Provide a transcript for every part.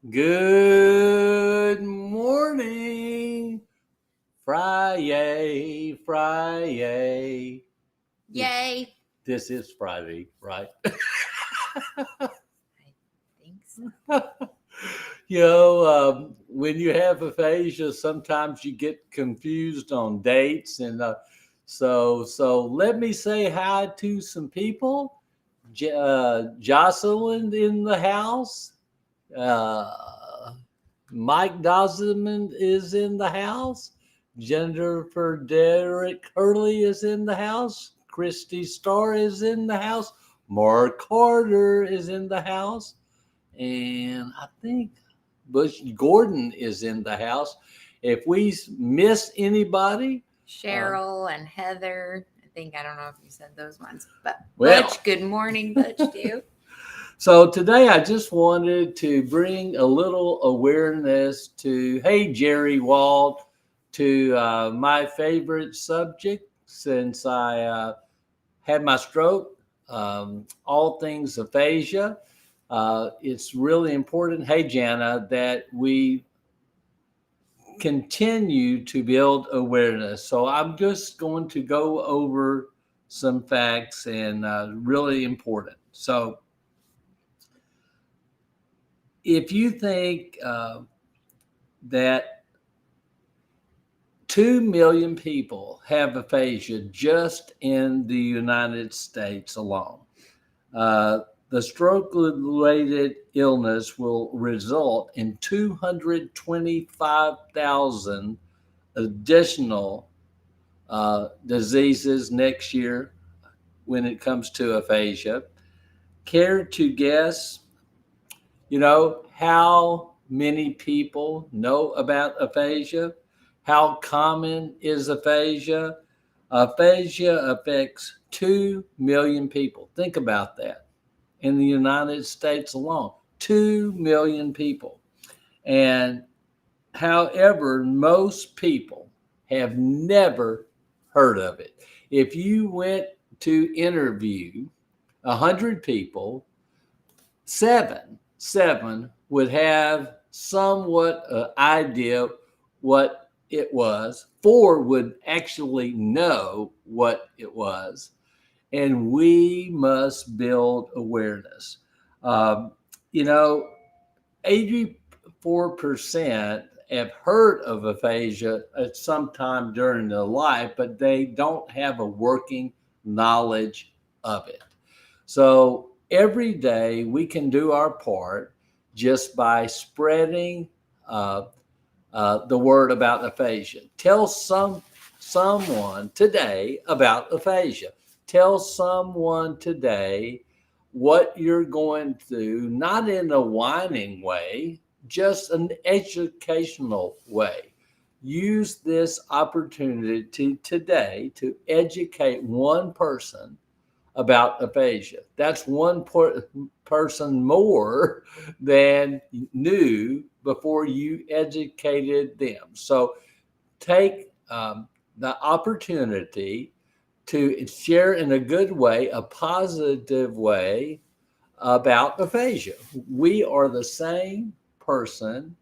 Good morning. Friday. Yay. This is Friday, right? I think so. When you have aphasia, sometimes you get confused on dates. And so let me say hi to some people. Jocelyn in the house. Mike Dosman is in the house. Jennifer Derrick Hurley is in the house. Christy Starr is in the house. Mark Carter is in the house. And I think Bush Gordon is in the house. If we miss anybody, Cheryl and Heather. I don't know if you said those ones, but well, Butch, good morning, Butch, to you. So today I just wanted to bring a little awareness to, hey, Jerry Wald, to my favorite subject since I had my stroke, all things aphasia. It's really important, hey, Jana, that we continue to build awareness. So I'm just going to go over some facts and really important. So if you think that 2 million people have aphasia just in the United States alone, the stroke-related illness will result in 225,000 additional diseases next year when it comes to aphasia. Care to guess, how many people know about aphasia? How common is aphasia? Aphasia affects 2 million people. Think about that. In the United States alone, 2 million people. And however, most people have never heard of it. If you went to interview 100 people, seven would have somewhat idea what it was. 4 would actually know what it was. And we must build awareness. 84% have heard of aphasia at some time during their life, but they don't have a working knowledge of it. So every day we can do our part just by spreading the word about aphasia. Tell someone today about aphasia. Tell someone today what you're going through, not in a whining way, just an educational way. Use this opportunity today to educate one person about aphasia. That's one person more than knew before you educated them. So take the opportunity to share in a good way, a positive way about aphasia. We are the same person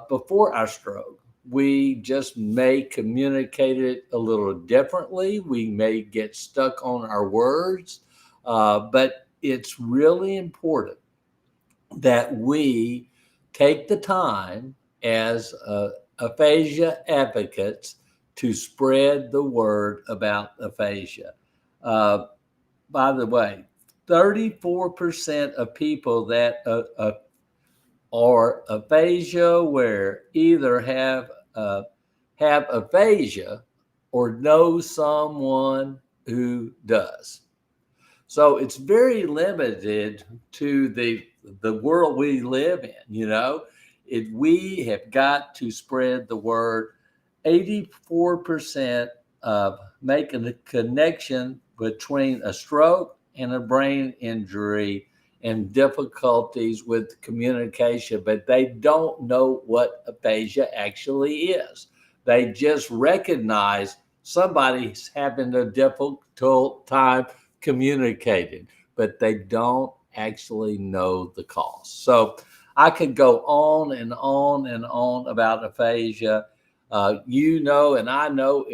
before our stroke. We just may communicate it a little differently. We may get stuck on our words, but it's really important that we take the time as aphasia advocates to spread the word about aphasia. Uh, by the way, 34% of people that are aphasia aware either have aphasia or know someone who does. So it's very limited to the world we live in. We have got to spread the word. 84% of making a connection between a stroke and a brain injury and difficulties with communication, but they don't know what aphasia actually is. They just recognize somebody's having a difficult time communicating, but they don't actually know the cause. So I could go on and on and on about aphasia. And I know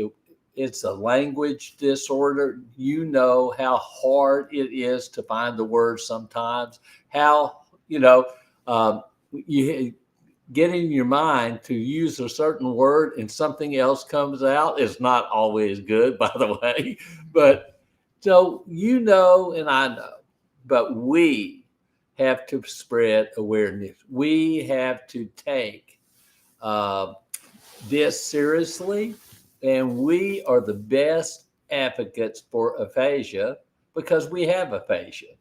it's a language disorder. You know how hard it is to find the words sometimes. How, you get in your mind to use a certain word and something else comes out is not always good, by the way. But so and I know, but we have to spread awareness. We have to take uh, this seriously, and we are the best advocates for aphasia because we have aphasia.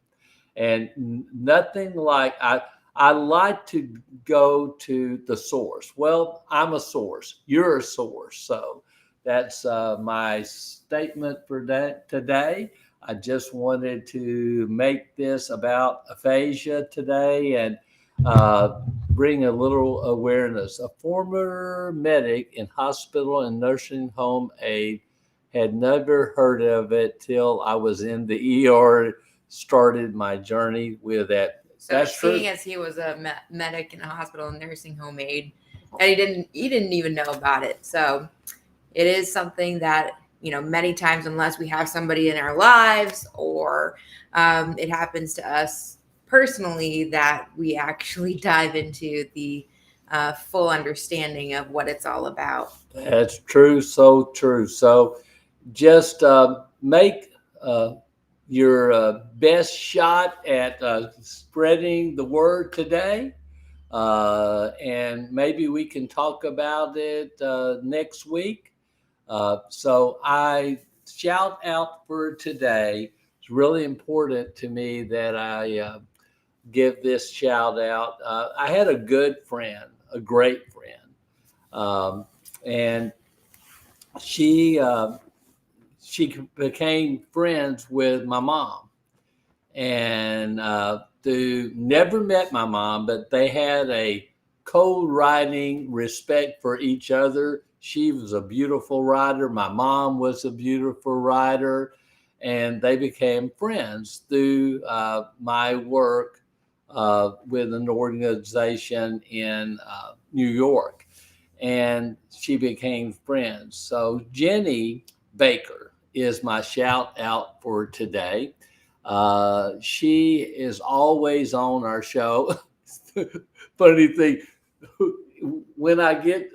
And nothing like I like to go to the source. Well, I'm a source. You're a source. So that's my statement for that today. I just wanted to make this about aphasia today and bring a little awareness. A former medic in hospital and nursing home aide had never heard of it till I was in the ER, started my journey with that. So That's seeing true. as he was a medic in a hospital and nursing home aide, and he didn't even know about it. So it is something that, many times, unless we have somebody in our lives or it happens to us personally, that we actually dive into the full understanding of what it's all about. That's true. So true. So just make your best shot at spreading the word today. And maybe we can talk about it next week. So I shout out for today. It's really important to me that I give this shout out. I had a good friend, a great friend, and she she became friends with my mom, and through never met my mom, but they had a co-writing respect for each other. She was a beautiful writer. My mom was a beautiful writer, and they became friends through my work with an organization in New York, and she became friends. So Jenny Baker is my shout out for today. She is always on our show. Funny thing, when I get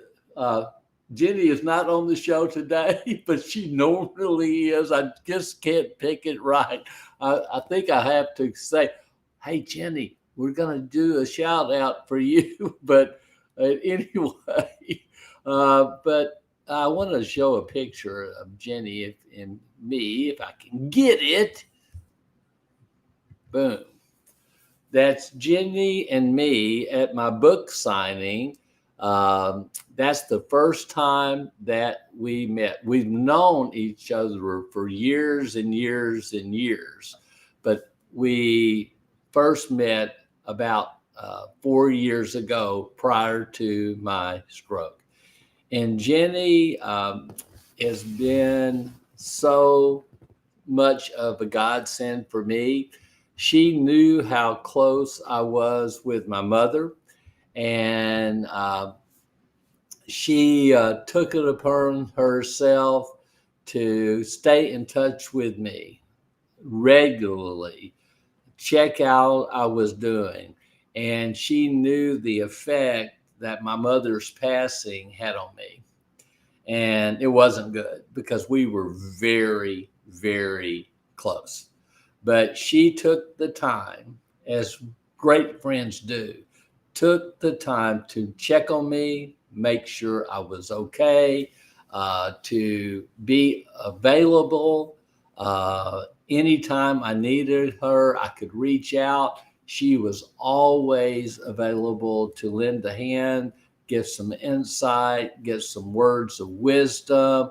Jenny is not on the show today, but she normally is. I just can't pick it right. I think I have to say, "Hey, Jenny, we're going to do a shout out for you." But anyway, but I want to show a picture of Jenny and me, if I can get it. Boom. That's Jenny and me at my book signing. That's the first time that we met. We've known each other for years and years and years, but we first met about 4 years ago prior to my stroke. And Jenny has been so much of a godsend for me. She knew how close I was with my mother, and she took it upon herself to stay in touch with me regularly check out I was doing. And she knew the effect that my mother's passing had on me. And it wasn't good because we were very, very close. But she took the time, as great friends do, took the time to check on me, make sure I was okay, to be available. Anytime I needed her, I could reach out. She was always available to lend a hand, give some insight, give some words of wisdom.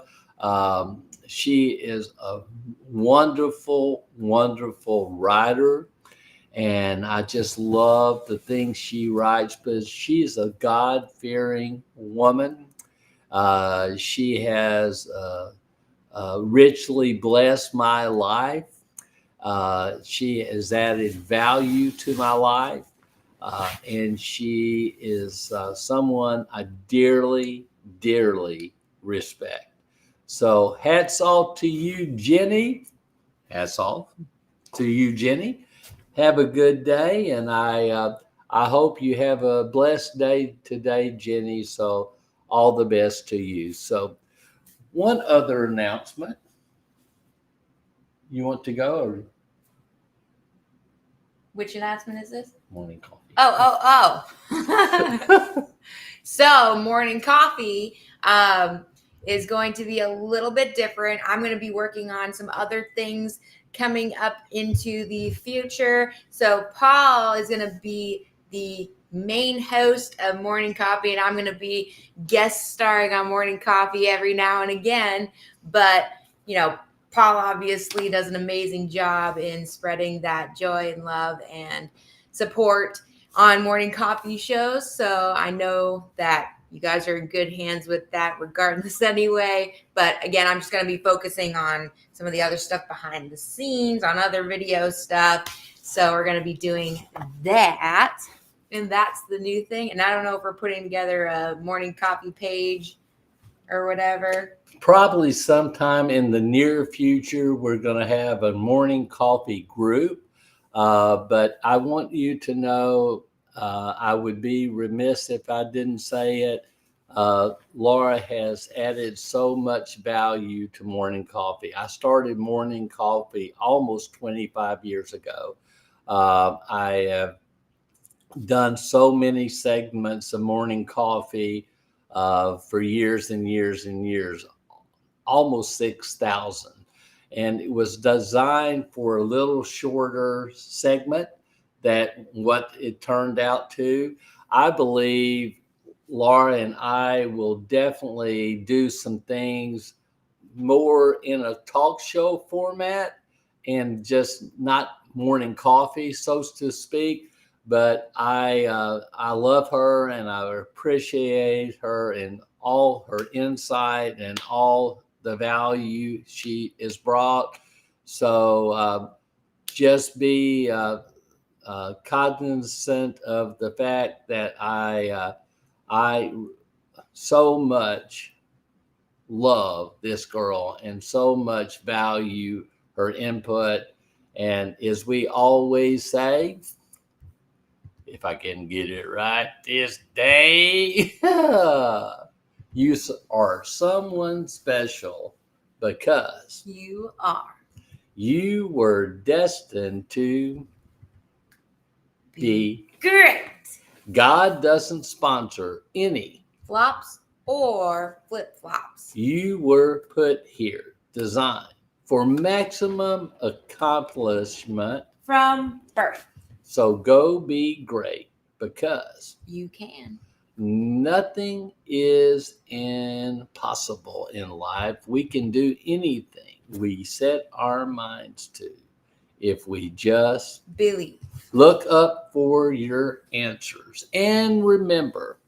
She is a wonderful, wonderful writer. And I just love the things she writes, but she's a God-fearing woman. She has richly blessed my life. She has added value to my life. And she is someone I dearly, dearly respect. So hats off to you, Jenny. Hats off to you, Jenny. Have a good day, and I hope you have a blessed day today, Jenny. So all the best to you. So one other announcement. You want to go or Which announcement is this? morning coffee? Oh. So morning coffee is going to be a little bit different. I'm going to be working on some other things coming up into the future. So Paul is going to be the main host of Morning Coffee, and I'm going to be guest starring on Morning Coffee every now and again. But, Paul obviously does an amazing job in spreading that joy and love and support on morning coffee shows. So I know that you guys are in good hands with that regardless anyway. But again, I'm just going to be focusing on some of the other stuff behind the scenes, on other video stuff. So we're going to be doing that. And that's the new thing. And I don't know if we're putting together a morning coffee page or whatever. Probably sometime in the near future, we're going to have a morning coffee group. But I want you to know, I would be remiss if I didn't say it. Laura has added so much value to morning coffee. I started morning coffee almost 25 years ago. I have done so many segments of morning coffee for years and years and years, almost 6,000. And it was designed for a little shorter segment that what it turned out to. I believe Laura and I will definitely do some things more in a talk show format and just not morning coffee, so to speak. But I love her and I appreciate her and all her insight and all the value she is brought. So just be cognizant of the fact that I so much love this girl and so much value her input. And as we always say, if I can get it right this day, you are someone special because you were destined to be great. God doesn't sponsor any flops or flip-flops. You were put here, designed for maximum accomplishment from birth. So go be great because you can. Nothing is impossible in life. We can do anything we set our minds to if we just believe. Look up for your answers. And remember,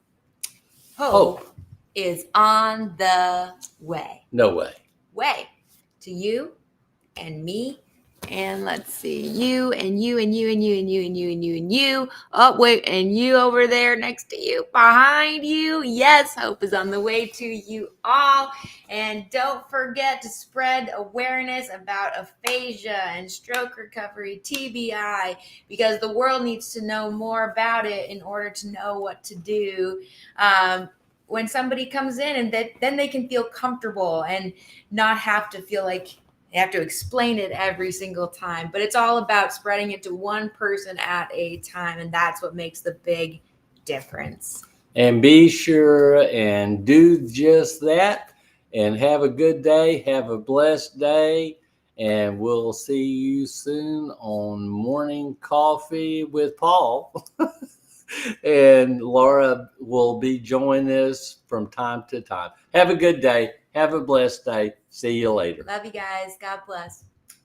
hope is on the way. No way. Way to you and me. And let's see, you and you and you and you and you and you and you and you. Oh, wait, and you over there next to you, behind you. Yes, hope is on the way to you all. And don't forget to spread awareness about aphasia and stroke recovery, TBI, because the world needs to know more about it in order to know what to do. When somebody comes in, and then they can feel comfortable and not have to feel like they have to explain it every single time. But it's all about spreading it to one person at a time, and that's what makes the big difference. And be sure and do just that. And have a good day. Have a blessed day. And we'll see you soon on Morning Coffee with Paul. And Laura will be joining us from time to time. Have a good day. Have a blessed day. See you later. Love you guys. God bless.